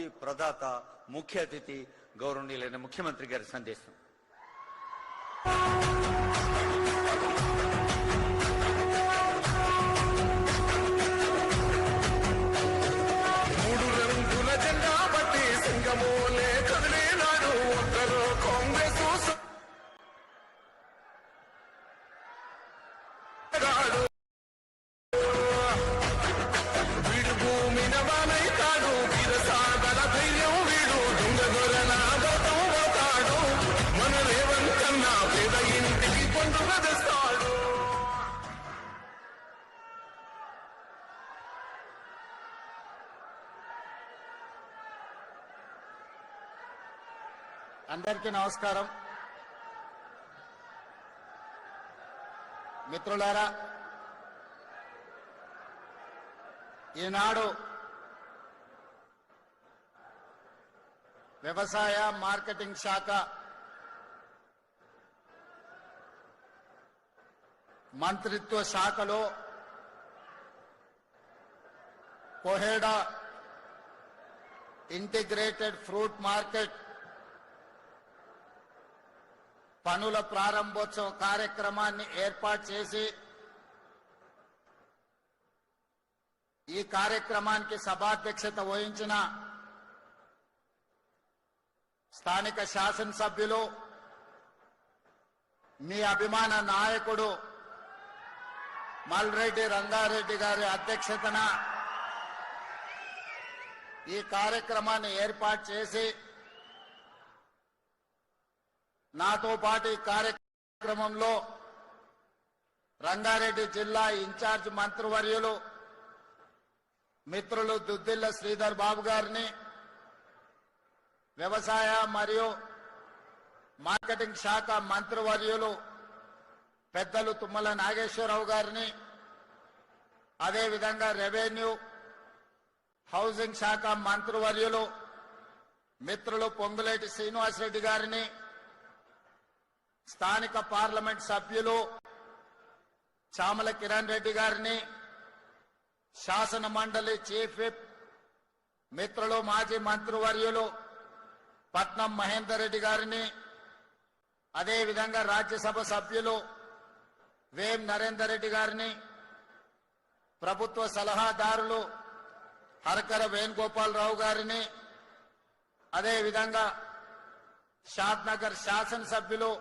బాపూజీ ప్రదాత ముఖ్య అతిథి గౌరవనీయులైన ముఖ్యమంత్రి గారి సందేశం. అందరికీ నమస్కారం. మిత్రులారా, ఈనాడు వ్యవసాయ మార్కెటింగ్ శాఖ మంత్రిత్వ శాఖలో కోహెడా ఇంటిగ్రేటెడ్ ఫ్రూట్ మార్కెట్ పనుల ప్రారంభోత్సవ కార్యక్రమాన్ని ఏర్పాటు చేసి ఈ కార్యక్రమానికి సభాధ్యక్షత వహించిన స్థానిక శాసనసభ్యులు మీ అభిమాన నాయకుడు మల్రెడ్డి రంగారెడ్డి గారి అధ్యక్షతన ఈ కార్యక్రమాన్ని ఏర్పాటు చేసి నాతో పాటు ఈ కార్యక్రమంలో రంగారెడ్డి జిల్లా ఇన్ఛార్జ్ మంత్రివర్యులు మిత్రులు దుద్దిల్ల శ్రీధర్ బాబు గారిని, వ్యవసాయ మరియు మార్కెటింగ్ శాఖ మంత్రివర్యులు పెద్దలు తుమ్మల నాగేశ్వరరావు గారిని, అదేవిధంగా రెవెన్యూ హౌసింగ్ శాఖ మంత్రివర్యులు మిత్రులు పొంగులేటి శ్రీనివాసరెడ్డి గారిని, స్థానిక పార్లమెంట్ సభ్యులు చామల కిరణ్ రెడ్డి గారిని, శాసన మండలి చీఫ్ విప్ మిత్రులు మాజీ మంత్రివర్యులు పట్నం మహేందర్ రెడ్డి గారిని, అదేవిధంగా రాజ్యసభ సభ్యులు వేం నరేందర్ రెడ్డి గారిని, ప్రభుత్వ సలహాదారులు హరకర వేణుగోపాలరావు గారిని, అదేవిధంగా షాద్నగర్ శాసనసభ్యులు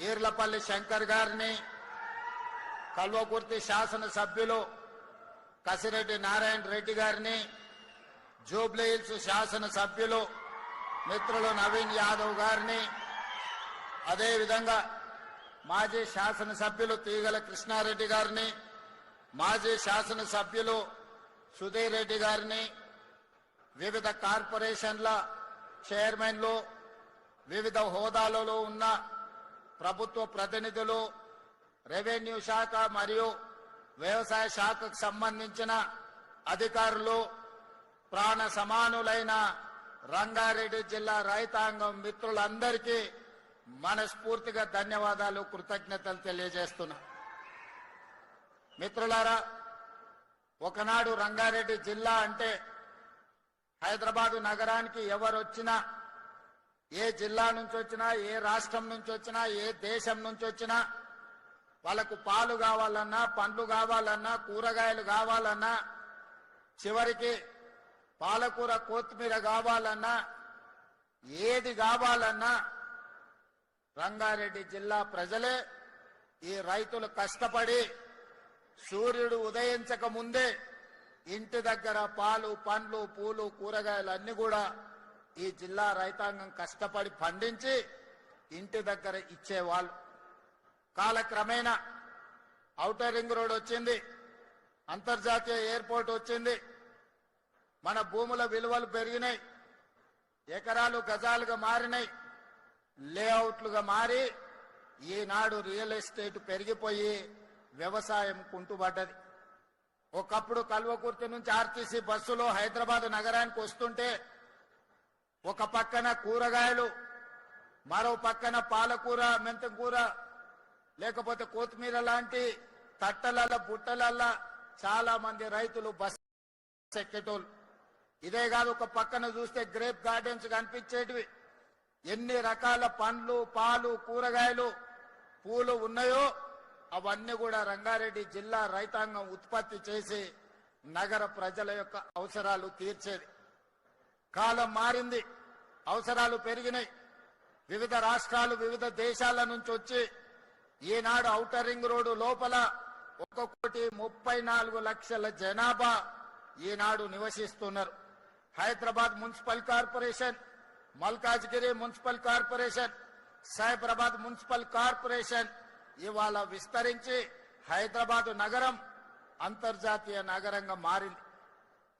ఈర్లపల్లి శంకర్ గారిని, కల్వకుర్తి శాసనసభ్యులు కసిరెడ్డి నారాయణ రెడ్డి గారిని, జూబ్లీహిల్స్ శాసనసభ్యులు మిత్రులు నవీన్ యాదవ్ గారిని, అదేవిధంగా మాజీ శాసనసభ్యులు తీగల కృష్ణారెడ్డి గారిని, మాజీ శాసనసభ్యులు సుధీర్ రెడ్డి గారిని, వివిధ కార్పొరేషన్ల చైర్మన్లు, వివిధ హోదాలలో ఉన్న ప్రభుత్వ ప్రతినిధులు, రెవెన్యూ శాఖ మరియు వ్యవసాయ శాఖకు సంబంధించిన అధికారులు, ప్రాణ సమానులైన రంగారెడ్డి జిల్లా రైతాంగం మిత్రులందరికీ మనస్ఫూర్తిగా ధన్యవాదాలు, కృతజ్ఞతలు తెలియజేస్తున్నా. మిత్రులారా, ఒకనాడు రంగారెడ్డి జిల్లా అంటే హైదరాబాదు నగరానికి ఎవరొచ్చినా, ఏ జిల్లా నుంచి వచ్చినా, ఏ రాష్ట్రం నుంచి వచ్చినా, ఏ దేశం నుంచి వచ్చినా వాళ్ళకు పాలు కావాలన్నా, పండ్లు కావాలన్నా, కూరగాయలు కావాలన్నా, చివరికి పాలకూర కొత్తిమీర కావాలన్నా, ఏది కావాలన్నా రంగారెడ్డి జిల్లా ప్రజలే, ఈ రైతులు కష్టపడి సూర్యుడు ఉదయించక ముందే ఇంటి దగ్గర పాలు, పండ్లు, పూలు, కూరగాయలు అన్ని కూడా ఈ జిల్లా రైతాంగం కష్టపడి పండించి ఇంటి దగ్గర ఇచ్చేవాళ్ళు. కాలక్రమేణా ఔటర్ రింగ్ రోడ్ వచ్చింది, అంతర్జాతీయ ఎయిర్పోర్ట్ వచ్చింది, మన భూముల విలువలు పెరిగినాయి, ఎకరాలు గజాలుగా మారినాయి, లేఅవుట్లుగా మారి ఈనాడు రియల్ ఎస్టేట్ పెరిగిపోయి వ్యవసాయం కుంటుపడ్డది. ఒకప్పుడు కల్వకుర్తి నుంచి ఆర్టీసీ బస్సులో హైదరాబాద్ నగరానికి వస్తుంటే ఒక పక్కన కూరగాయలు, మరో పక్కన పాలకూర, మెంతకూర, లేకపోతే కొత్తిమీర లాంటి తట్టలల్ల, బుట్టలల్ల చాలా మంది రైతులు బస్సు ఎక్కేటోళ్ళు. ఇదే కాదు, ఒక పక్కన చూస్తే గ్రేప్ గార్డెన్స్ కనిపించేటివి. ఎన్ని రకాల పండ్లు, పాలు, కూరగాయలు, పూలు ఉన్నాయో అవన్నీ కూడా రంగారెడ్డి జిల్లా రైతాంగం ఉత్పత్తి చేసి నగర ప్రజల యొక్క అవసరాలు తీర్చేది. కాలం మారింది, అవసరాలు పెరిగినాయి. వివిధ రాష్ట్రాలు, వివిధ దేశాల నుంచి వచ్చి ఈనాడు ఔటర్ రింగ్ రోడ్డు లోపల 1,34,00,000 జనాభా ఈనాడు నివసిస్తున్నారు. Hyderabad municipal corporation, Malkajgiri municipal corporation, Cyberabad municipal corporation ఇవాళ విస్తరించి హైదరాబాద్ నగరం అంతర్జాతీయ నగరంగా మారింది.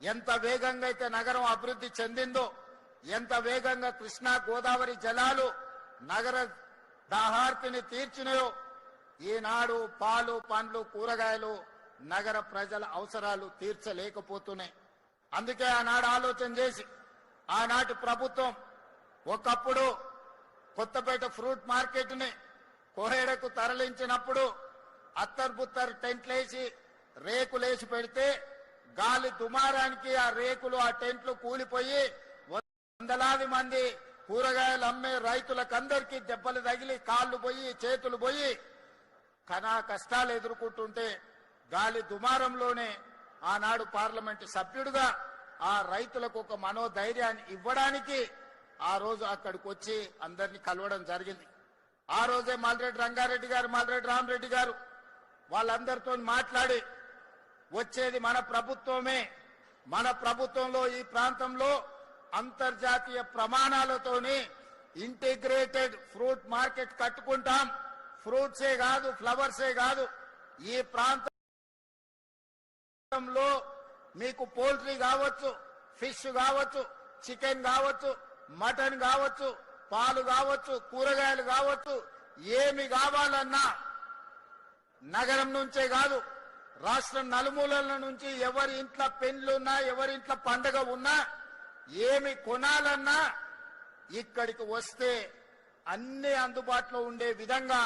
ఎంత వేగంగా అయితే నగరం అభివృద్ధి చెందిందో, ఎంత వేగంగా కృష్ణా గోదావరి జలాలు నగర దాహార్తిని తీర్చినాయో, ఈనాడు పాలు, పండ్లు, కూరగాయలు నగర ప్రజల అవసరాలు తీర్చలేకపోతున్నాయి. అందుకే ఆనాడు ఆలోచన చేసి ఆనాటి ప్రభుత్వం ఒకప్పుడు కొత్తపేట ఫ్రూట్ మార్కెట్ ని కోహేడకు తరలించినప్పుడు అత్తర్బుత్తర్ టెంట్లేసి రేకులేసి పెడితే గాలి దుమారానికి ఆ రేకులు, ఆ టెంట్లు కూలిపోయి వందలాది మంది కూరగాయలు అమ్మే రైతులకందరికీ దెబ్బలు తగిలి కాళ్ళు పోయి, చేతులు పోయి కష్టాలు ఎదుర్కొంటుంటే గాలి దుమారంలోనే ఆనాడు పార్లమెంటు సభ్యుడిగా ఆ రైతులకు ఒక మనోధైర్యాన్ని ఇవ్వడానికి ఆ రోజు అక్కడికి వచ్చి అందరినీ కలవడం జరిగింది. ఆ రోజే మాల్రెడ్డి రంగారెడ్డి గారు, మాల్రెడ్డి రామరెడ్డి గారు వాళ్ళందరితో మాట్లాడి వచ్చేది మన ప్రభుత్వమే, మన ప్రభుత్వంలో ఈ ప్రాంతంలో అంతర్జాతీయ ప్రమాణాలతోని ఇంటిగ్రేటెడ్ ఫ్రూట్ మార్కెట్ కట్టుకుంటాం. ఫ్రూట్సే కాదు, ఫ్లవర్సే కాదు, ఈ ప్రాంతంలో మీకు పోల్ట్రీ కావచ్చు, ఫిష్ కావచ్చు, చికెన్ కావచ్చు, మటన్ కావచ్చు, పాలు కావచ్చు, కూరగాయలు కావచ్చు, ఏమి కావాలన్నా నగరం నుంచే కాదు రాష్ట్రం నలుమూలల నుంచి ఎవరి ఇంట్లో పెళ్లున్నా, ఎవరి ఇంట్లో పండగ ఉన్నా, ఏమి కొనాలన్నా ఇక్కడికి వస్తే అన్ని అందుబాటులో ఉండే విధంగా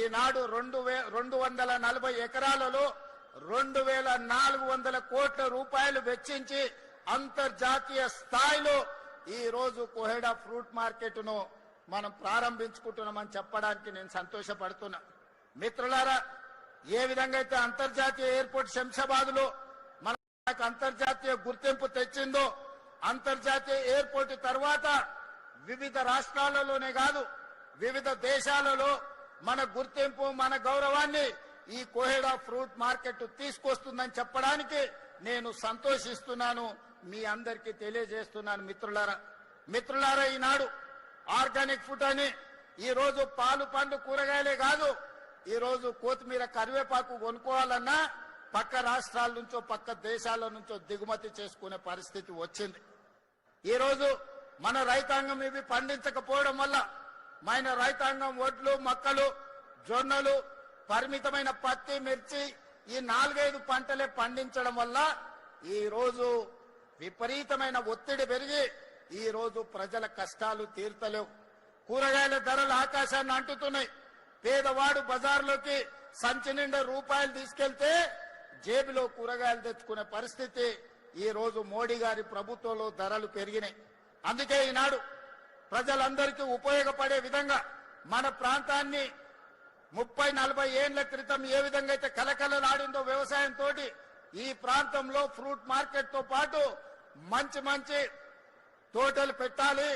ఈనాడు 240 ఎకరాలలో 2,400 కోట్ల రూపాయలు వెచ్చించి అంతర్జాతీయ స్థాయిలో ఈ రోజు కోహెడా ఫ్రూట్ మార్కెట్ ను మనం ప్రారంభించుకుంటున్నామని చెప్పడానికి నేను సంతోషపడుతున్నా. మిత్రులారా, ఏ విధంగా అయితే అంతర్జాతీయ ఎయిర్పోర్ట్ శంషాబాద్ లో మనకు అంతర్జాతీయ గుర్తింపు తెచ్చిందో, అంతర్జాతీయ ఎయిర్పోర్ట్ తర్వాత వివిధ రాష్ట్రాలలోనే కాదు వివిధ దేశాలలో మన గుర్తింపు, మన గౌరవాన్ని ఈ కోహెడా ఫ్రూట్ మార్కెట్ తీసుకొస్తుందని చెప్పడానికి నేను సంతోషిస్తున్నాను, మీ అందరికీ తెలియజేస్తున్నాను. మిత్రులారా, ఈనాడు ఆర్గానిక్ ఫుడ్ అని ఈ రోజు పాలు, పండ్లు, కూరగాయలే కాదు, ఈ రోజు కొత్తిమీర, కరివేపాకు కొనుక్కోవాలన్నా పక్క రాష్ట్రాల నుంచో పక్క దేశాల నుంచో దిగుమతి చేసుకునే పరిస్థితి వచ్చింది. ఈ రోజు మన రైతాంగం ఇవి పండించకపోవడం వల్ల మన రైతాంగం వడ్లు, మొక్కలు, జొన్నలు, పరిమితమైన పత్తి, మిర్చి ఈ 4-5 పంటలే పండించడం వల్ల ఈ రోజు విపరీతమైన ఒత్తిడి పెరిగి ఈ రోజు ప్రజల కష్టాలు తీర్తలేవు. కూరగాయల ధరలు ఆకాశాన్ని అంటుతున్నాయి. పేదవాడు బజార్లోకి సంచి నిండా రూపాయలు తీసుకెళ్తే జేబులో కూరగాయలు తెచ్చుకునే పరిస్థితి ఈ రోజు మోడీ గారి ప్రభుత్వంలో ధరలు పెరిగినాయి. అందుకే ఈనాడు ప్రజలందరికీ ఉపయోగపడే విధంగా మన ప్రాంతాన్ని 30-40 ఏళ్ల క్రితం ఏ విధంగా అయితే కలకలలాడిందో వ్యవసాయంతో ఈ ప్రాంతంలో ఫ్రూట్ మార్కెట్ తో పాటు మంచి తోటలు పెట్టాలి.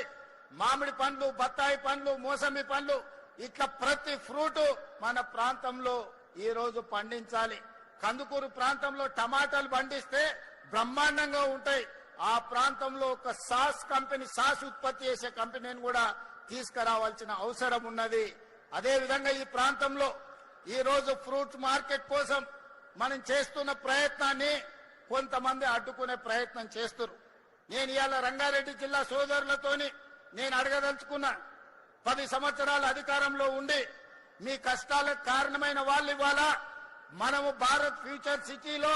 మామిడి పండ్లు, బత్తాయి పండ్లు, మోసంబి పండ్లు, ఇట్లా ప్రతి ఫ్రూట్ మన ప్రాంతంలో ఈ రోజు పండించాలి. కందుకూరు ప్రాంతంలో టమాటాలు పండిస్తే బ్రహ్మాండంగా ఉంటాయి. ఆ ప్రాంతంలో ఒక సాస్ ఉత్పత్తి చేసే కంపెనీని కూడా తీసుకురావాల్సిన అవసరం ఉన్నది. అదేవిధంగా ఈ ప్రాంతంలో ఈ రోజు ఫ్రూట్ మార్కెట్ కోసం మనం చేస్తున్న ప్రయత్నాన్ని కొంతమంది అడ్డుకునే ప్రయత్నం చేస్తున్నారు. నేను ఇవాళ రంగారెడ్డి జిల్లా సోదరులతోని నేను అడగదలుచుకున్నా, 10 సంవత్సరాల అధికారంలో ఉండి మీ కష్టాలకు కారణమైన వాళ్ళు ఇవాళ మనము భారత్ ఫ్యూచర్ సిటీలో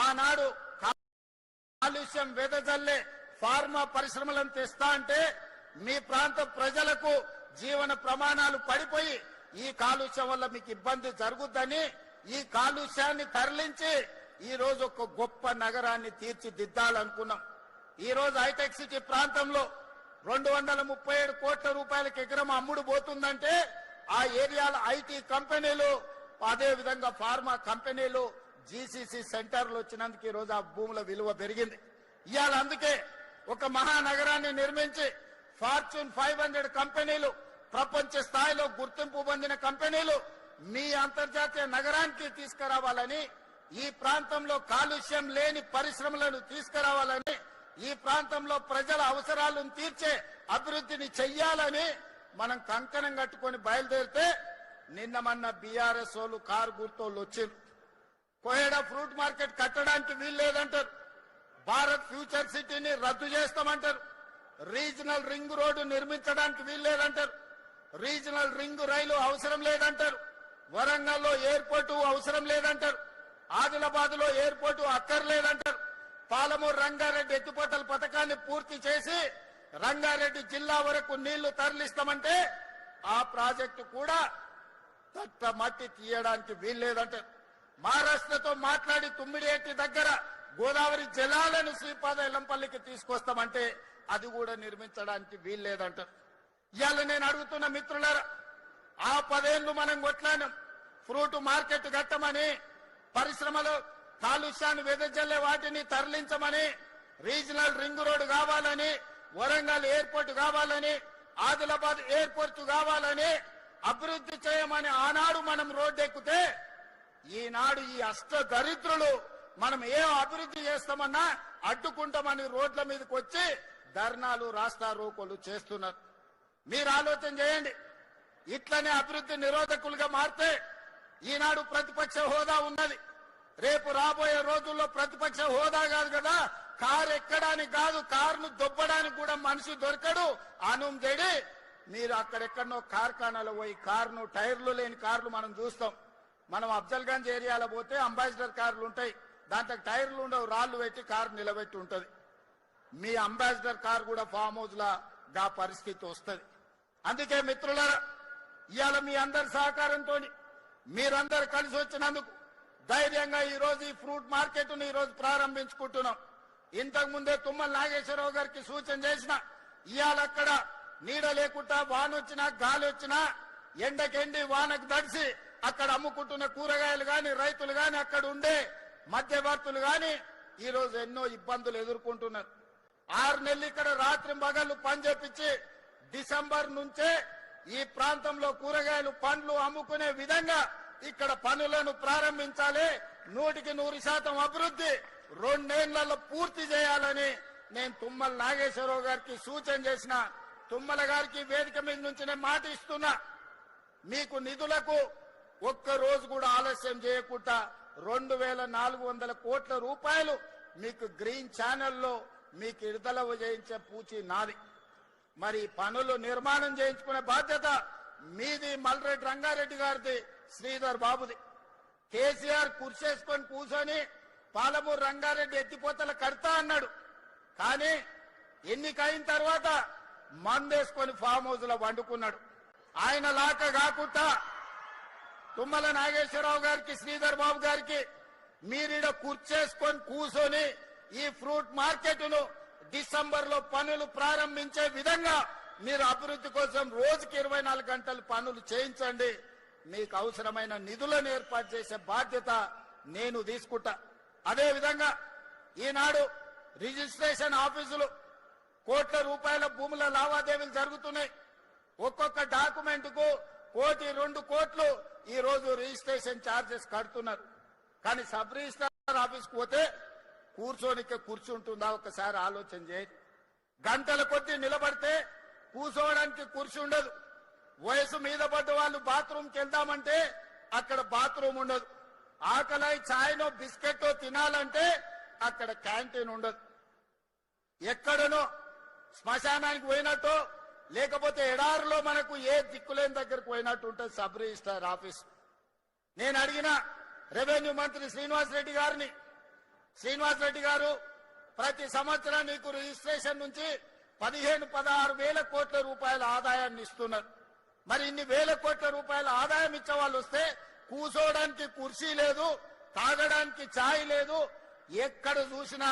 ఆనాడు కాలుష్యం వెదజల్లే ఫార్మా పరిశ్రమలను తెస్తా అంటే మీ ప్రాంత ప్రజలకు జీవన ప్రమాణాలు పడిపోయి ఈ కాలుష్యం వల్ల మీకు ఇబ్బంది జరుగుద్దని ఈ కాలుష్యాన్ని తరలించి ఈ రోజు ఒక గొప్ప నగరాన్ని తీర్చిదిద్దాలనుకున్నాం. ఈ రోజు హైటెక్ సిటీ ప్రాంతంలో 237 కోట్ల రూపాయలకు ఎకరం అమ్ముడు పోతుందంటే ఆ ఏరియాల ఐటీ కంపెనీలు అదే విధంగా ఫార్మా కంపెనీలు జీసీసీ సెంటర్లు వచ్చినందుకు ఈ రోజు ఆ భూముల విలువ పెరిగింది. ఇవాళ అందుకే ఒక మహానగరాన్ని నిర్మించి ఫార్చ్యూన్ 500 కంపెనీలు ప్రపంచ స్థాయిలో గుర్తింపు పొందిన కంపెనీలు మీ అంతర్జాతీయ నగరానికి తీసుకురావాలని, ఈ ప్రాంతంలో కాలుష్యం లేని పరిశ్రమలను తీసుకురావాలని, ఈ ప్రాంతంలో ప్రజల అవసరాలను తీర్చే అభివృద్ధిని చెయ్యాలని మనం కంకణం కట్టుకొని బయలుదేరితే నిన్న మొన్న బీఆర్ఎస్ వాళ్ళు కారు గుర్తోళ్ళు వచ్చారు. కోహెడా ఫ్రూట్ మార్కెట్ కట్టడానికి వీల్లేదంటారు. భారత్ ఫ్యూచర్ సిటీని రద్దు చేస్తామంటారు. రీజనల్ రింగ్ రోడ్డు నిర్మించడానికి వీల్లేదంటారు. రీజనల్ రింగ్ రైలు అవసరం లేదంటారు. వరంగల్లో ఎయిర్పోర్టు అవసరం లేదంటారు. ఆదిలాబాద్ లో ఎయిర్పోర్టు అక్కర్లేదంటారు. పాలమూరు రంగారెడ్డి ఎత్తిపోతల పథకాన్ని పూర్తి చేసి రంగారెడ్డి జిల్లా వరకు నీళ్లు తరలిస్తామంటే ఆ ప్రాజెక్టు కూడా తట్ట మట్టి తీయడానికి వీల్లేదంటారు. మహారాష్ట్రతో మాట్లాడి తుమ్మిడిఎట్టి దగ్గర గోదావరి జలాలను శ్రీపాద ఎల్లంపల్లికి తీసుకొస్తామంటే అది కూడా నిర్మించడానికి వీల్లేదంటారు. ఇవాళ నేను అడుగుతున్న మిత్రులారా, ఆ 10 ఏళ్లు మనం కొట్లాను ఫ్రూట్ మార్కెట్ కట్టమని, పరిశ్రమలు కాలుష్యాన్ని వెదజల్లే వాటిని తరలించమని, రీజనల్ రింగ్ రోడ్డు కావాలని, వరంగల్ ఎయిర్పోర్ట్ కావాలని, ఆదిలాబాద్ ఎయిర్పోర్ట్ కావాలని అభివృద్ధి చేయమని ఆనాడు మనం రోడ్డెక్కితే ఈనాడు ఈ అష్ట దరిద్రులు మనం ఏ అభివృద్ధి చేస్తామన్నా అడ్డుకుంటామని రోడ్ల మీదకి వచ్చి ధర్నాలు రాస్తా రోకోలు చేస్తున్నారు. మీరు ఆలోచన చేయండి. ఇట్లనే అభివృద్ధి నిరోధకులుగా మారితే ఈనాడు ప్రతిపక్ష హోదా ఉన్నది. రేపు రాబోయే రోజుల్లో ప్రతిపక్ష హోదా కాదు కదా, కారు ఎక్కడానికి కాదు, కారును దొబ్బడానికి కూడా మనిషి దొరకడు. అనుంజడి మీరు అక్కడెక్కడనో కార్ఖానాలో పోయి కారును టైర్లు లేని కార్లు మనం చూస్తాం. మనం అఫ్జల్గంజ్ ఏరియాలో పోతే అంబాసిడర్ కార్లు ఉంటాయి, దాంట్లో టైర్లు ఉండవు, రాళ్లు పెట్టి కారు నిలబెట్టి ఉంటది. మీ అంబాసిడర్ కార్ కూడా ఫామ్ హౌస్ గా పరిస్థితి వస్తుంది. అందుకే మిత్రులారా, ఇవాళ మీ అందరి సహకారంతో మీరందరూ కలిసి వచ్చినందుకు ధైర్యంగా ఈ రోజు ఈ ఫ్రూట్ మార్కెట్ ను ఈ రోజు ప్రారంభించుకుంటున్నాం. ఇంతకు ముందే తుమ్మల నాగేశ్వరరావు గారికి సూచన చేసిన, ఇవాళ అక్కడ నీడ లేకుండా వాన వచ్చినా గాలి వచ్చినా ఎండకెండి వానకు దడిసి అక్కడ అమ్ముకుంటున్న కూరగాయలు గాని, రైతులు గాని, అక్కడ ఉండే మధ్యవర్తులు గాని ఈ రోజు ఎన్నో ఇబ్బందులు ఎదుర్కొంటున్నారు. 6 నెలలు ఇక్కడ రాత్రి పగళ్ళు పని చేపించి డిసెంబర్ నుంచే ఈ ప్రాంతంలో కూరగాయలు పండ్లు అమ్ముకునే విధంగా ఇక్కడ పనులను ప్రారంభించాలి. 100% అభివృద్ధి 2 ఏళ్లలో పూర్తి చేయాలని నేను తుమ్మల నాగేశ్వరరావు గారికి సూచన చేసిన. తుమ్మల గారికి వేదిక మీద నుంచి నేను మాట ఇస్తున్నా, మీకు నిధులకు ఒక్క రోజు కూడా ఆలస్యం చేయకుండా 2400 కోట్ల రూపాయలు మీకు గ్రీన్ ఛానల్లో మీకు విడుదల చేయించే పూచి నాది. మరి పనులు నిర్మాణం చేయించుకునే బాధ్యత మీది, మల్రెడ్డి రంగారెడ్డి గారిది, శ్రీధర్ బాబుది. కేసీఆర్ కుర్చేసుకొని కూర్చొని పాలమూరు రంగారెడ్డి ఎత్తిపోతల కడతా అన్నాడు. కానీ ఎన్నికైన తర్వాత మందేసుకొని ఫామ్ హౌస్ లో వండుకున్నాడు. ఆయన లాక కాకుండా తుమ్మల నాగేశ్వరరావు గారికి, శ్రీధర్ బాబు గారికి మీరిడ కుర్చేసుకొని కూర్చొని ఈ ఫ్రూట్ మార్కెట్ ను డిసెంబర్ లో పనులు ప్రారంభించే విధంగా మీరు అభివృద్ధి కోసం రోజుకి 24 గంటలు పనులు చేయించండి. మీకు అవసరమైన నిధులను ఏర్పాటు చేసే బాధ్యత నేను తీసుకుంటా. అదే విధంగా ఈనాడు రిజిస్ట్రేషన్ ఆఫీసులు కోట్ల రూపాయల భూముల లావాదేవీలు జరుగుతున్నాయి. ఒక్కొక్క డాక్యుమెంట్ కు 1 కోటి 2 కోట్లు ఈ రోజు రిజిస్ట్రేషన్ ఛార్జెస్ కడుతున్నారు. కానీ సబ్ రిజిస్ట్రార్ ఆఫీస్కి పోతే కూర్చోనికే కూర్చుంటుందా ఒకసారి ఆలోచన చేయండి. గంటల కొద్దీ నిలబడితే కూర్చోవడానికి కుర్చీ ఉండదు. వయసు మీద పడ్డ వాళ్ళు బాత్రూమ్కి వెళ్దామంటే అక్కడ బాత్రూమ్ ఉండదు. ఆకలై ఛాయ్నో బిస్కెట్టో తినాలంటే అక్కడ క్యాంటీన్ ఉండదు. ఎక్కడనో శ్మశానానికి పోయినట్టు లేకపోతే ఎడారిలో మనకు ఏ దిక్కులేని దగ్గరకు పోయినట్టు ఉంటుంది సబ్ రిజిస్ట్రార్ ఆఫీస్. నేను అడిగిన రెవెన్యూ మంత్రి శ్రీనివాస్ రెడ్డి గారిని, శ్రీనివాస్ రెడ్డి గారు ప్రతి సంవత్సరం నీకు రిజిస్ట్రేషన్ నుంచి 15-16 వేల కోట్ల రూపాయల ఆదాయాన్ని ఇస్తున్నారు. మరి ఇన్ని వేల కోట్ల రూపాయల ఆదాయం ఇచ్చే వాళ్ళు వస్తే కూర్చోవడానికి కుర్చీ లేదు, తాగడానికి ఛాయ్ లేదు. ఎక్కడ చూసినా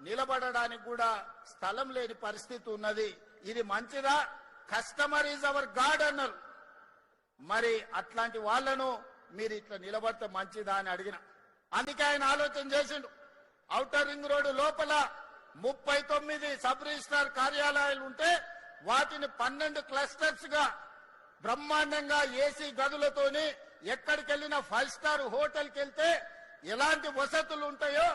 నిలబడడానికి కూడా స్థలం లేని పరిస్థితి ఉన్నది. ఇది మంచిదా? కస్టమర్ ఈజ్ అవర్ గాడ్ అన్నారు. మరి అట్లాంటి వాళ్లను మీరు ఇట్లా నిలబడితే మంచిదా అని అడిగిన. అందుకే ఆయన ఆలోచన చేసిండు. ఔటర్ రింగ్ రోడ్డు లోపల 39 సబ్ రిజిస్ట్రార్ కార్యాలయాలు ఉంటే వాటిని 12 క్లస్టర్స్ గా బ్రహ్మాండంగా ఏసీ గదులతోని ఎక్కడికి వెళ్ళినా 5 స్టార్ హోటల్కి వెళ్తే ఎలాంటి వసతులు ఉంటాయో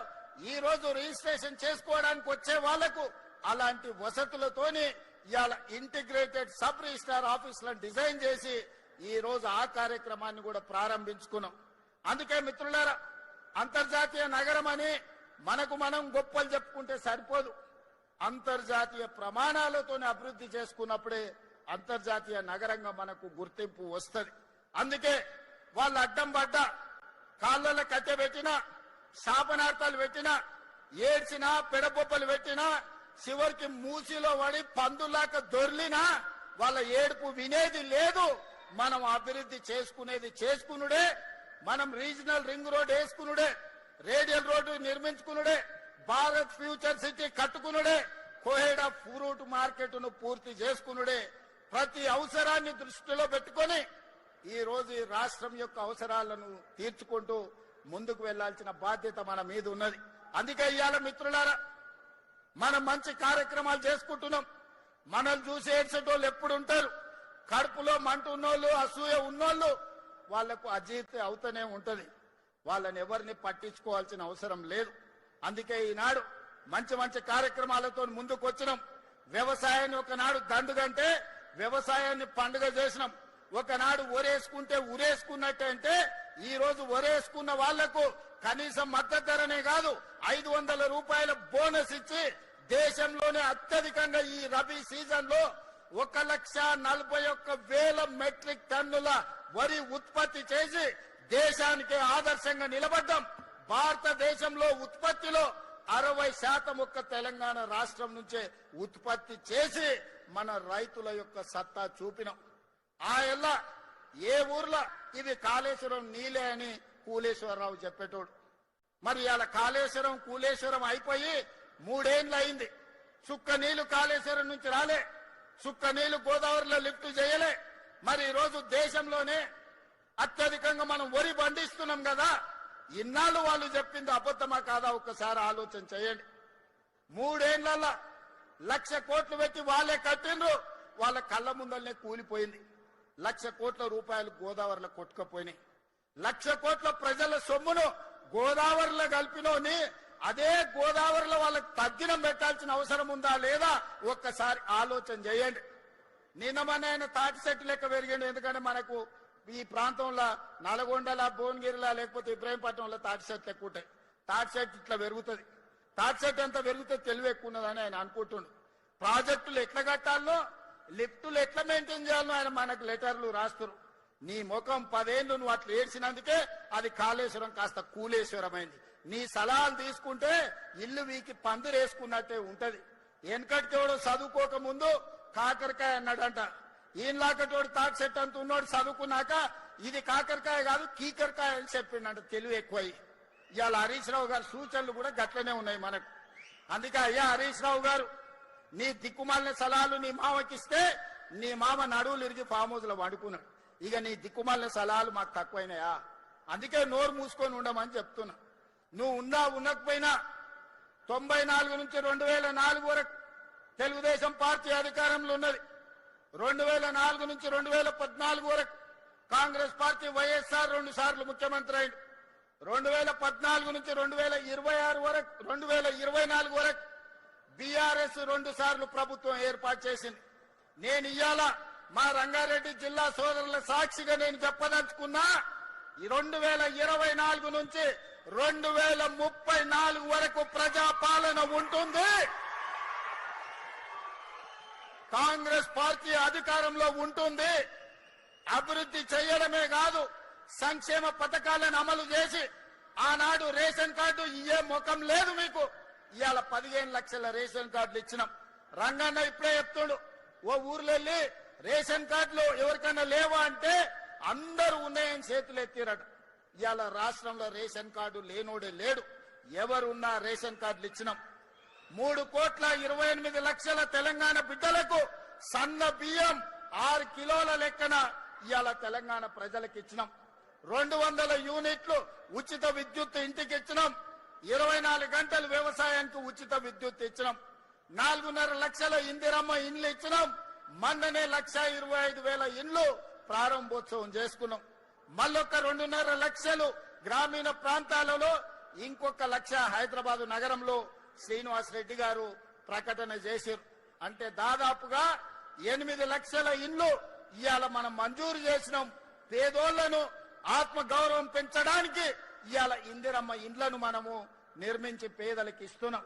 ఈ రోజు రిజిస్ట్రేషన్ చేసుకోవడానికి వచ్చే వాళ్లకు అలాంటి వసతులతోని ఇవాళ ఇంటిగ్రేటెడ్ సబ్ రిజిస్ట్రార్ ఆఫీసులను డిజైన్ చేసి ఈ రోజు ఆ కార్యక్రమాన్ని కూడా ప్రారంభించుకున్నాం. అందుకే మిత్రులారా, అంతర్జాతీయ నగరం అని మనకు మనం గొప్పలు చెప్పుకుంటే సరిపోదు. అంతర్జాతీయ ప్రమాణాలతోనే అభివృద్ధి చేసుకున్నప్పుడే అంతర్జాతీయ నగరంగా మనకు గుర్తింపు వస్తుంది. అందుకే వాళ్ళు అడ్డం పడ్డా, కాళ్ళలో కట్టె పెట్టినా, శాపనార్థాలు పెట్టినా, ఏడ్చినా, పెడబొబ్బలు పెట్టినా, చివరికి మూసిలో పడి పందులాక దొర్లినా వాళ్ళ ఏడుపు వినేది లేదు. మనం అభివృద్ధి చేసుకునుడే, మనం రీజనల్ రింగ్ రోడ్ వేసుకునుడే, రేడియల్ రోడ్డు నిర్మించుకునుడే, భారత్ ఫ్యూచర్ సిటీ కట్టుకునుడే, కోహెడా ఫ్రూట్ మార్కెట్ ను పూర్తి చేసుకునుడే. ప్రతి అవసరాన్ని దృష్టిలో పెట్టుకొని ఈ రోజు ఈ రాష్ట్రం యొక్క అవసరాలను తీర్చుకుంటూ ముందుకు వెళ్లాల్సిన బాధ్యత మన మీద ఉన్నది. అందుకే ఇవాళ మిత్రులారా, మనం మంచి కార్యక్రమాలు చేసుకుంటున్నాం. మనల్ని చూసి ఏడ్చేటోళ్ళు ఎప్పుడు ఉంటారు. కడుపులో మంట ఉన్నోళ్ళు, అసూయ ఉన్నోళ్ళు వాళ్లకు అజీర్తి అవుతూనే ఉంటది. వాళ్ళని ఎవరిని పట్టించుకోవాల్సిన అవసరం లేదు. అందుకే ఈనాడు మంచి మంచి కార్యక్రమాలతో ముందుకు వచ్చినాం. వ్యవసాయాన్ని ఒకనాడు దండుగంటే వ్యవసాయాన్ని పండుగ చేసినాం. ఒకనాడు ఒరేసుకుంటే ఉరేసుకున్నట్టే అంటే ఈ రోజు ఒరేసుకున్న వాళ్లకు కనీసం మద్దతు ధరనే కాదు 500 రూపాయల బోనస్ ఇచ్చి దేశంలోనే అత్యధికంగా ఈ రబీ సీజన్ లో 1,41,000 మెట్రిక్ టన్నుల వరి ఉత్పత్తి చేసి దేశానికి ఆదర్శంగా నిలబడ్డాం. భారతదేశంలో ఉత్పత్తిలో 60% ఒక్క తెలంగాణ రాష్ట్రం నుంచే ఉత్పత్తి చేసి మన రైతుల యొక్క సత్తా చూపినాం. ఆ ఎల్ల ఏ ఊర్లో ఇది కాళేశ్వరం నీలే అని కూలేశ్వరరావు చెప్పేటోడు. మరి ఇలా కాళేశ్వరం కూలేశ్వరం అయిపోయి 3 ఏళ్ళు అయింది. చుక్క నీళ్లు కాళేశ్వరం నుంచి రాలే, చుక్క నీళ్లు గోదావరిలో లిఫ్ట్ చేయలే. మరి ఈ రోజు దేశంలోనే అత్యధికంగా మనం వరి పండిస్తున్నాం కదా. ఇన్నాళ్ళు వాళ్ళు చెప్పింది అబద్ధమా కాదా ఒక్కసారి ఆలోచన చేయండి. 3 ఏళ్లలో 1,00,000 కోట్లు పెట్టి వాళ్ళే కట్టిండ్రు. వాళ్ళ కళ్ళ ముందరనే కూలిపోయింది. 1,00,000 కోట్ల రూపాయలు గోదావరిలో కొట్టుకుపోయినాయి. 1,00,000 కోట్ల ప్రజల సొమ్మును గోదావరిలో కలిపినోని అదే గోదావరిలో వాళ్ళకి తగ్గినం పెట్టాల్సిన అవసరం ఉందా లేదా ఒక్కసారి ఆలోచన చేయండి. నిన్న మన ఆయన తాటి చెట్టు లెక్క పెరిగిండు. ఎందుకంటే మనకు ఈ ప్రాంతంలో నల్గొండల, భువనగిరిలా లేకపోతే ఇబ్రాహీంపట్నంలో తాటి చెట్లు ఎక్కువ ఉంటాయి. తాటి చెట్టు ఇట్లా పెరుగుతుంది. తాటి చెట్టు ఎంత పెరిగితే తెలివి ఎక్కువ ఉన్నదని ఆయన అనుకుంటుండు. ప్రాజెక్టులు ఎట్లా కట్టాలో, లిఫ్టులు ఎట్లా మెయింటైన్ చేయాలో ఆయన మనకు లెటర్లు రాస్తారు. నీ ముఖం 10 ఏళ్ళు నువ్వు అట్లా ఏడ్చినందుకే అది కాళేశ్వరం కాస్త కూలేశ్వరం అయింది. నీ సలహాలు తీసుకుంటే ఇల్లు వీకి పందిరేసుకున్నట్టే ఉంటది. వెనకటికెవడో చదువుకోక ముందు కాకరకాయ అన్నాడంట. ఈయనలాకటోడు తాటి చెట్టు అంత ఉన్నోడు చదువుకున్నాక ఇది కాకరకాయ కాదు కీకరకాయ అని చెప్పిండంట. తెలివి ఎక్కువයි. ఇవాళ హరీష్ రావు గారి సూచనలు కూడా గట్లనే ఉన్నాయి మనకు. అందుకే అయ్యా హరీష్ రావు గారు, నీ దిక్కుమాలిన సలహాలు నీ మామకిస్తే నీ మామ నడువులు ఇరిగి ఫామ్ హౌస్ లో వండుకున్నాడు. ఇక నీ దిక్కుమాలిన సలహాలు మాకు తక్కువైనాయా? అందుకే నోరు మూసుకొని ఉండమని చెప్తున్నా. నువ్వు ఉండకపోయినా 94 నుంచి 2004 వరకు తెలుగుదేశం పార్టీ అధికారంలో ఉన్నది. 2004 నుంచి 2014 వరకు కాంగ్రెస్ పార్టీ వైఎస్ఆర్ 2 సార్లు ముఖ్యమంత్రి అయింది. 2014 నుంచి 2024 వరకు బీఆర్ఎస్ 2 సార్లు ప్రభుత్వం ఏర్పాటు చేసింది. నేను ఇవాళ మా రంగారెడ్డి జిల్లా సోదరుల సాక్షిగా నేను చెప్పదలుచుకున్నా, 2024 నుంచి 2034 వరకు ప్రజాపాలన ఉంటుంది. కాంగ్రెస్ పార్టీ అధికారంలో ఉంటుంది. అభివృద్ధి చేయడమే కాదు, సంక్షేమ పథకాలను అమలు చేసి ఆనాడు రేషన్ కార్డు ఇయ్యే ముఖం లేదు మీకు. ఇవాళ 15 లక్షల రేషన్ కార్డులు ఇచ్చినాం. రంగన్న ఇప్పుడే చెప్తుడు, ఓ ఊర్లో వెళ్ళి రేషన్ కార్డులు ఎవరికైనా లేవా అంటే అందరూ ఉన్నాయని చేతులు ఎత్తిరట. ఇవాళ రాష్ట్రంలో రేషన్ కార్డు లేనోడే లేడు. ఎవరున్నా రేషన్ కార్డులు ఇచ్చినాం. 3,28,00,000 తెలంగాణ బిడ్డలకు సన్న బియ్యం 6 కిలోల లెక్కన ఇవాళ తెలంగాణ ప్రజలకు ఇచ్చినాం. 200 యూనిట్లు ఉచిత విద్యుత్ ఇంటికి ఇచ్చినాం. 24 గంటలు వ్యవసాయానికి ఉచిత విద్యుత్ ఇచ్చినాం. 4.5 లక్షల ఇందిరమ్మ ఇండ్లు ఇచ్చినాం. మొన్ననే 1,25,000 ఇండ్లు ప్రారంభోత్సవం చేసుకున్నాం. మళ్ళొక్క 2.5 లక్షలు గ్రామీణ ప్రాంతాలలో, ఇంకొక 1 లక్ష హైదరాబాద్ నగరంలో శ్రీనివాస్ రెడ్డి గారు ప్రకటన చేశారు. అంటే దాదాపుగా 8 లక్షల ఇండ్లు ఇవాళ మనం మంజూరు చేసినాం. పేదోళ్లను ఆత్మ గౌరవం పెంచడానికి ఇవాళ ఇందిరమ్మ ఇండ్లను మనము నిర్మించి పేదలకు ఇస్తున్నాం.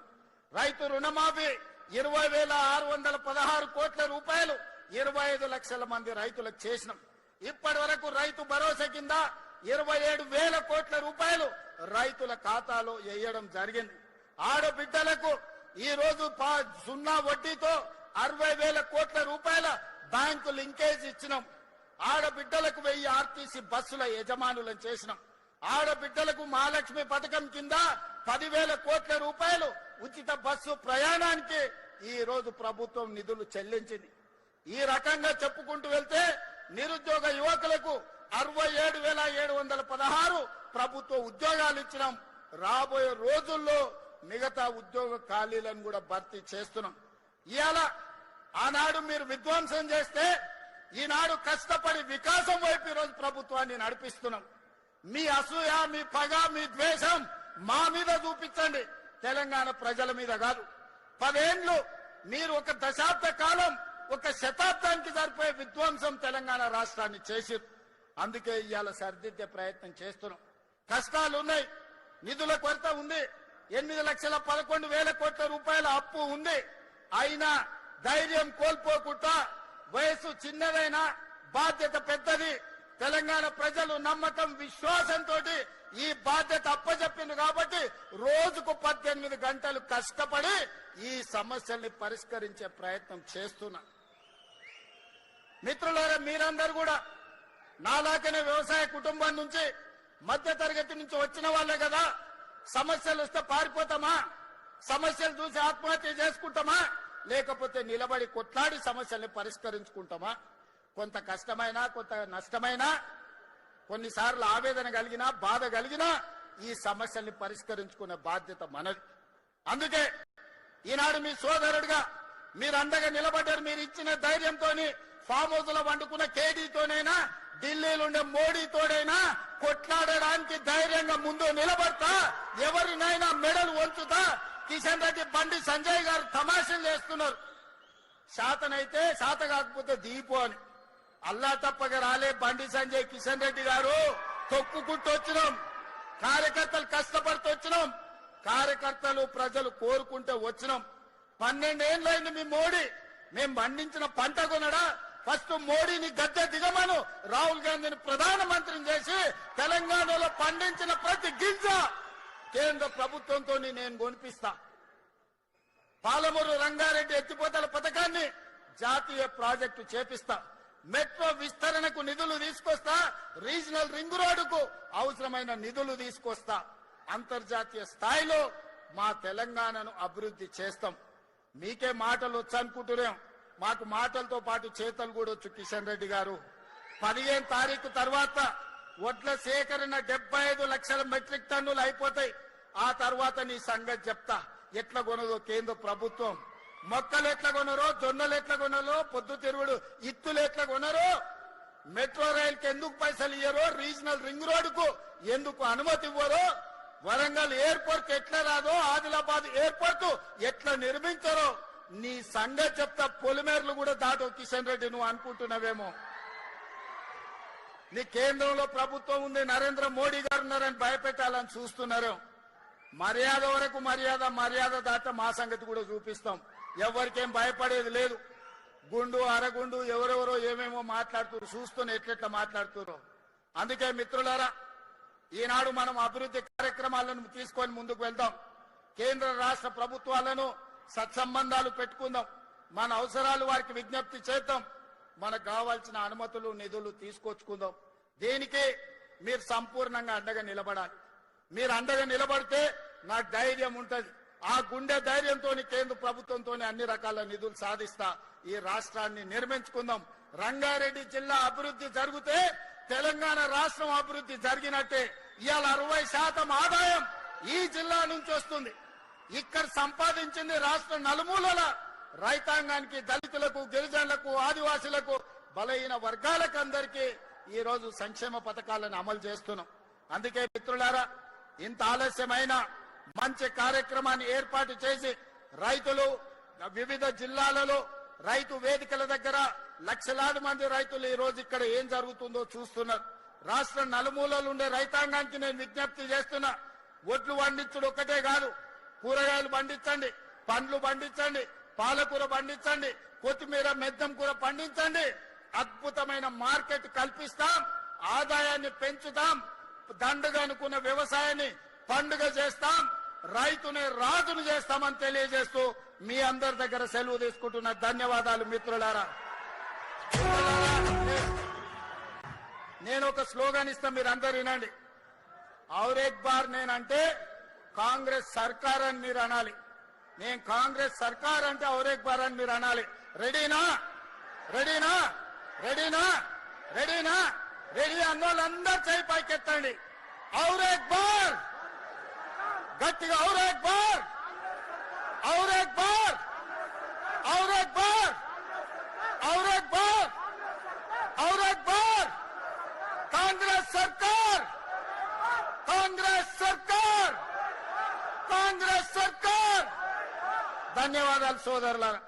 రైతు రుణమాఫీ 20,616 కోట్ల రూపాయలు 25 లక్షల మంది రైతులకు చేసినాం. ఇప్పటి వరకు రైతు భరోసా కింద 27,000 కోట్ల రూపాయలు రైతుల ఖాతాలో వేయడం జరిగింది. ఆడబిడ్డలకు ఈ రోజు 0 వడ్డీతో 60,000 కోట్ల రూపాయల బ్యాంకు లింకేజ్ ఇచ్చినాం. ఆడబిడ్డలకు 1000 ఆర్టీసీ బస్సుల యజమానులను చేసినాం. ఆడబిడ్డలకు మహాలక్ష్మి పథకం కింద 10,000 కోట్ల రూపాయలు ఉచిత బస్సు ప్రయాణానికి ఈ రోజు ప్రభుత్వం నిధులు చెల్లించింది. ఈ రకంగా చెప్పుకుంటూ వెళ్తే నిరుద్యోగ యువకులకు 67,716 ప్రభుత్వ ఉద్యోగాలు ఇచ్చినాం. రాబోయే రోజుల్లో మిగతా ఉద్యోగ ఖాళీలను కూడా భర్తీ చేస్తున్నాం. ఇవాళ ఆనాడు మీరు విధ్వంసం చేస్తే ఈనాడు కష్టపడి వికాసం వైపు ఈరోజు ప్రభుత్వాన్ని నడిపిస్తున్నాం. మీ అసూయ, మీ పగ, మీ ద్వేషం మా మీద చూపించండి, తెలంగాణ ప్రజల మీద కాదు. 10 ఏళ్లు మీరు ఒక దశాబ్ద కాలం, ఒక శతాబ్దానికి సరిపోయే విధ్వంసం తెలంగాణ రాష్ట్రాన్ని చేసిరు. అందుకే ఇవాళ సరిదిద్దే ప్రయత్నం చేస్తున్నాం. కష్టాలు ఉన్నాయి, నిధుల కొరత ఉంది, 8,11,000 కోట్ల రూపాయల అప్పు ఉంది. అయినా ధైర్యం కోల్పోకుండా, వయసు చిన్నదైనా బాధ్యత పెద్దది, తెలంగాణ ప్రజలు నమ్మకం, విశ్వాసంతో ఈ బాధ్యత అప్పచెప్పింది కాబట్టి రోజుకు 18 గంటలు కష్టపడి ఈ సమస్యల్ని పరిష్కరించే ప్రయత్నం చేస్తున్నా. మిత్రులారా, మీరందరూ కూడా నాలాగనే వ్యవసాయ కుటుంబం నుంచి, మధ్య తరగతి నుంచి వచ్చిన వాళ్ళే కదా. సమస్యలు వస్తే పారిపోతామా? సమస్యలు చూసి ఆత్మహత్య చేసుకుంటామా? లేకపోతే నిలబడి కొట్లాడి సమస్యల్ని పరిష్కరించుకుంటామా? కొంత కష్టమైనా, కొంత నష్టమైనా, కొన్నిసార్లు ఆవేదన కలిగినా, బాధ కలిగినా ఈ సమస్యల్ని పరిష్కరించుకునే బాధ్యత మనది. అందుకే ఈనాడు మీ సోదరుడిగా మీరు అండగా నిలబడ్డారు. మీరు ఇచ్చిన ధైర్యంతోని ఫామ్ హౌస్ లో వండుకున్న కేడీతోనైనా, ఢిల్లీలుండే మోడీతోడైనా కొట్లాడడానికి ధైర్యంగా ముందు నిలబడతా, ఎవరినైనా మెడలు వంచుతా. కిషన్ రెడ్డి, బండి సంజయ్ గారు తమాషలు చేస్తున్నారు. శాతనైతే శాత కాకపోతే దీపు అని. అల్లా తప్పగా రాలే బండి సంజయ్, కిషన్ రెడ్డి గారు. తొక్కుకుంటూ వచ్చినాం, కార్యకర్తలు కష్టపడుతూ వచ్చినాం, కార్యకర్తలు ప్రజలు కోరుకుంటూ వచ్చినాం. 12 ఏళ్ళైంది మీ మోడీ. మేము పండించిన పంట కొనడా? ఫస్ట్ మోడీని గద్దె దిగమను, రాహుల్ గాంధీని ప్రధానమంత్రిని చేసి తెలంగాణలో పండించిన ప్రతి గింజ కేంద్ర ప్రభుత్వంతో నేను కొనిపిస్తా. పాలమూరు రంగారెడ్డి ఎత్తిపోతల పథకాన్ని జాతీయ ప్రాజెక్టు చేపిస్తా. మెట్రో విస్తరణకు నిధులు తీసుకొస్తా. రీజనల్ రింగ్ రోడ్డుకు అవసరమైన నిధులు తీసుకొస్తా. అంతర్జాతీయ స్థాయిలో మా తెలంగాణను అభివృద్ధి చేస్తాం. మీకే మాటలు వచ్చనుకుంటున్నాం, మాకు మాటలతో పాటు చేతలు కూడా వచ్చు. కిషన్ రెడ్డి గారు, 15 తారీఖు తర్వాత వడ్ల సేకరణ 75 లక్షల మెట్రిక్ టన్నులు అయిపోతాయి. ఆ తర్వాత నీ సంగతి చెప్తా. ఎట్లా కొనదో కేంద్ర ప్రభుత్వం, మొక్కలు ఎట్లా కొనరో, జొన్నలు ఎట్లా కొనరో, పొద్దు తిరుగుడు ఇత్తులు ఎట్లా కొనరో, మెట్రో రైలుకి ఎందుకు పైసలు ఇయ్యరో, రీజనల్ రింగ్ రోడ్డుకు ఎందుకు అనుమతి ఇవ్వరో, వరంగల్ ఎయిర్పోర్ట్ ఎట్లా రాదో, ఆదిలాబాద్ ఎయిర్పోర్ట్ ఎట్లా నిర్మించారో నీ సంగతి చెప్తా. పొలిమేర్లు కూడా దాటో కిషన్ రెడ్డి, నువ్వు అనుకుంటున్నావేమో. నీ కేంద్రంలో ప్రభుత్వం ఉంది, నరేంద్ర మోడీ గారు ఉన్నారని భయపెట్టాలని చూస్తున్నారు. మర్యాద వరకు మర్యాద, మర్యాద దాట మా సంగతి కూడా చూపిస్తాం. ఎవరికేం భయపడేది లేదు. గుండు అరగుండు ఎవరెవరో ఏమేమో మాట్లాడుతున్నారు, చూస్తూనే ఎట్లెట్లా మాట్లాడుతున్నారు. అందుకే మిత్రులారా, ఈనాడు మనం అభివృద్ధి కార్యక్రమాలను తీసుకొని ముందుకు వెళ్దాం. కేంద్ర రాష్ట్ర ప్రభుత్వాలను సత్సంబంధాలు పెట్టుకుందాం. మన అవసరాలు వారికి విజ్ఞప్తి చేద్దాం. మనకు కావాల్సిన అనుమతులు, నిధులు తీసుకొచ్చుకుందాం. దీనికి మీరు సంపూర్ణంగా అండగా నిలబడాలి. మీరు అండగా నిలబడితే నాకు ధైర్యం ఉంటుంది. ఆ గుండె ధైర్యంతో కేంద్ర ప్రభుత్వంతో అన్ని రకాల నిధులు సాధిస్తా ఈ రాష్ట్రాన్ని నిర్మించుకుందాం. రంగారెడ్డి జిల్లా అభివృద్ధి జరిగితే తెలంగాణ రాష్ట్రం అభివృద్ధి జరిగినట్టే. ఇవాళ 60% ఆదాయం ఈ జిల్లా నుంచి వస్తుంది. ఇక్కడ సంపాదించింది రాష్ట్ర నలుమూలల రైతాంగానికి, దళితులకు, గిరిజనులకు, ఆదివాసులకు, బలహీన వర్గాలకు అందరికీ ఈ రోజు సంక్షేమ పథకాలను అమలు చేస్తున్నాం. అందుకే మిత్రులారా, ఇంత ఆలస్యమైన మంచి కార్యక్రమాన్ని ఏర్పాటు చేసి రైతులు వివిధ జిల్లాలలో రైతు వేదికల దగ్గర లక్షలాది మంది రైతులు ఈ రోజు ఇక్కడ ఏం జరుగుతుందో చూస్తున్నారు. రాష్ట్ర నలుమూలలు ఉండే రైతాంగానికి నేను విజ్ఞప్తి చేస్తున్నా, ఒడ్లు పండించడం ఒక్కటే కాదు, కూరగాయలు పండించండి, పండ్లు పండించండి, పాలకూర పండించండి, కొత్తిమీర మెద్దం కూర పండించండి. అద్భుతమైన మార్కెట్ కల్పిస్తాం, ఆదాయాన్ని పెంచుతాం, దండగా అనుకున్న వ్యవసాయాన్ని పండుగ చేస్తాం, రైతుని రాజును చేస్తామని తెలియజేస్తూ మీ అందరి దగ్గర సెలవు తీసుకుంటున్న ధన్యవాదాలు మిత్రులారా. నేను ఒక స్లోగన్ ఇస్తా, మీరు అందరు వినండి. ఔర్ ఏక్ బార్ నేనంటే కాంగ్రెస్ సర్కార్ అని మీరు అనాలి. నేను కాంగ్రెస్ సర్కార్ అంటే ఔర్ ఏక్ బార్ అని మీరు అనాలి. రెడీనా? రెడీనా? రెడీనా? రెడీనా? రెడీ అన్నోళ్ళందరూ చేయి పైకెత్తండి. ఔర్ ఏక్ బార్, గట్టిగా ఔర్ ఏక్ బార్, ఔర్ ఏక్ బార్, ఔర్ ఏక్ బార్, ఔర్ ఏక్ బార్, ఔర్ ఏక్ బార్. కాంగ్రెస్ సర్కార్, కాంగ్రెస్ సర్కార్, కాంగ్రెస్ సర్కార్. ధన్యవాదాలు సోదరులారా.